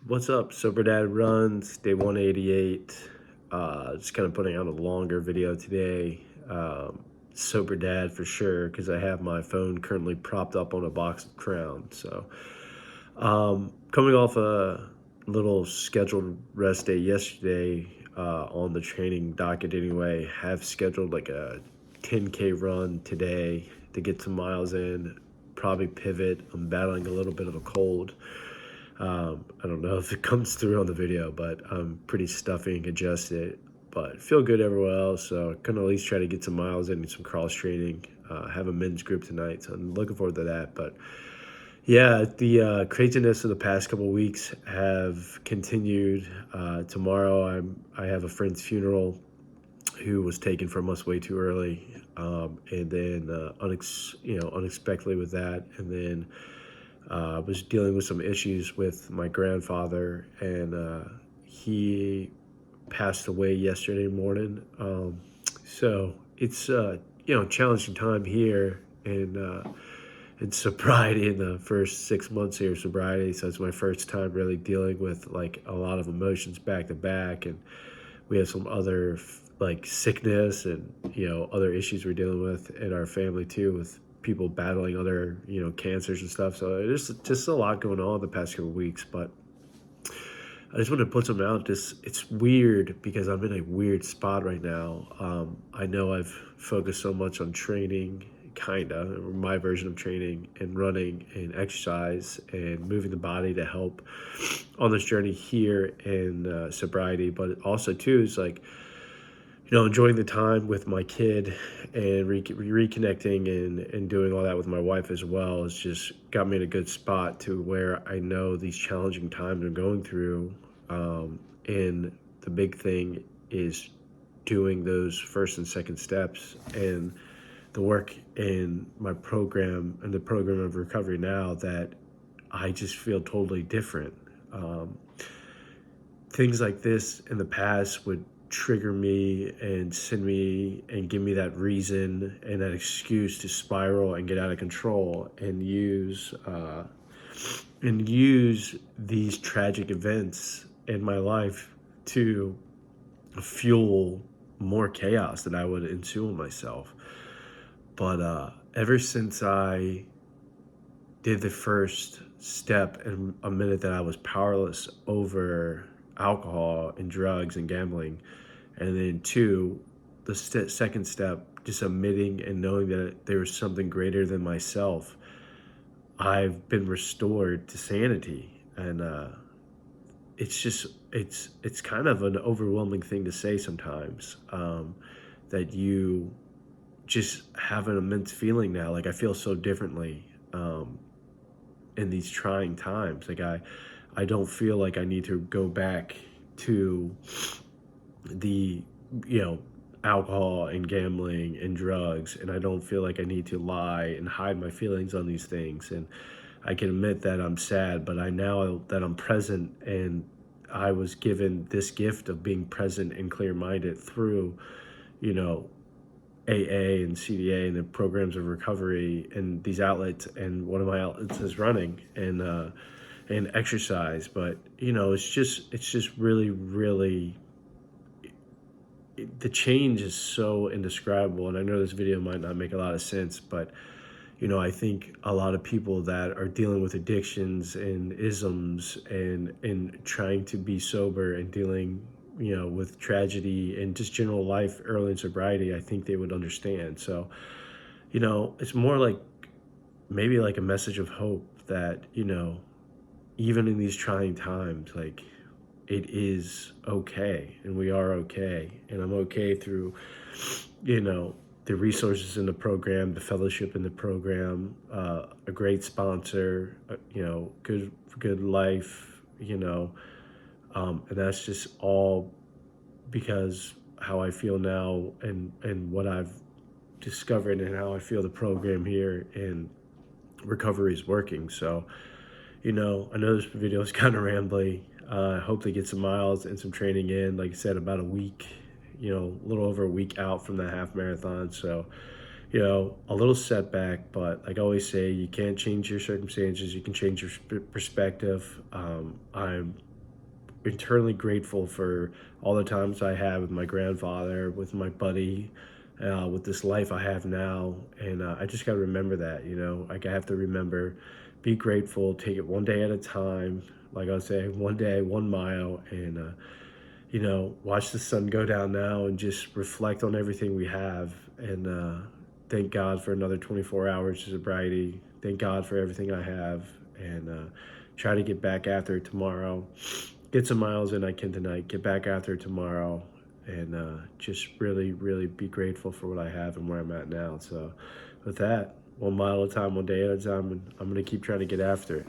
What's up? Sober Dad Runs, day 188. Just kind of putting out a longer video today. Sober Dad for sure, because I have my phone currently propped up on a box of crowns. Coming off a little scheduled rest day yesterday on the training docket anyway, have scheduled like a 10K run today to get some miles in, probably pivot. I'm battling a little bit of a cold. I don't know if it comes through on the video, but I'm pretty stuffy and congested, but feel good everywhere else. So can at least try to get some miles in and some cross training. Have a men's group tonight, so I'm looking forward to that. But yeah, the craziness of the past couple of weeks have continued. Tomorrow I have a friend's funeral who was taken from us way too early, and then unexpectedly with that, and then was dealing with some issues with my grandfather, and he passed away yesterday morning. So it's challenging time here in sobriety in the first 6 months here of sobriety. So it's my first time really dealing with like a lot of emotions back to back, and we have some other like sickness and other issues we're dealing with in our family too, with people battling other cancers and stuff. So there's just a lot going on the past couple of weeks. But I just want to put something out. It's weird because I'm in a weird spot right now. I know I've focused so much on training, kinda my version of training and running and exercise and moving the body to help on this journey here in sobriety, but also too is like enjoying the time with my kid and reconnecting and doing all that with my wife as well has just got me in a good spot to where I know these challenging times I'm going through. And the big thing is doing those first and second steps and the work in my program and the program of recovery now, that I just feel totally different. Things like this in the past would trigger me and send me and give me that reason and that excuse to spiral and get out of control and use these tragic events in my life to fuel more chaos that I would ensue on myself. But ever since I did the first step and a minute that I was powerless over alcohol and drugs and gambling, and then two, the second step, just admitting and knowing that there was something greater than myself, I've been restored to sanity. And it's kind of an overwhelming thing to say sometimes, that you just have an immense feeling now. Like I feel so differently in these trying times. Like I don't feel like I need to go back to the alcohol and gambling and drugs, and I don't feel like I need to lie and hide my feelings on these things. And I can admit that I'm sad, but I now that I'm present, and I was given this gift of being present and clear-minded through AA and CDA and the programs of recovery and these outlets, and one of my outlets is running and exercise. But it's just really the change is so indescribable. And I know this video might not make a lot of sense, but I think a lot of people that are dealing with addictions and isms and trying to be sober and dealing with tragedy and just general life early in sobriety, I think they would understand. So it's more like maybe like a message of hope that even in these trying times, like it is okay, and we are okay, and I'm okay through the resources in the program, the fellowship in the program, a great sponsor, good life, and that's just all because how I feel now and what I've discovered and how I feel the program here in recovery is working. So I know this video is kind of rambly. I hope to get some miles and some training in. Like I said, about a week, a little over a week out from the half marathon. So, a little setback, but like I always say, you can't change your circumstances. You can change your perspective. I'm eternally grateful for all the times I had with my grandfather, with my buddy, with this life I have now. And I just got to remember that, like I have to remember, be grateful, take it one day at a time. Like I was saying, one day, 1 mile, and, watch the sun go down now and just reflect on everything we have. And thank God for another 24 hours of sobriety. Thank God for everything I have. And try to get back after it tomorrow. Get some miles in I can tonight. Get back after it tomorrow. And just really, really be grateful for what I have and where I'm at now. So with that, 1 mile at a time, one day at a time, and I'm going to keep trying to get after it.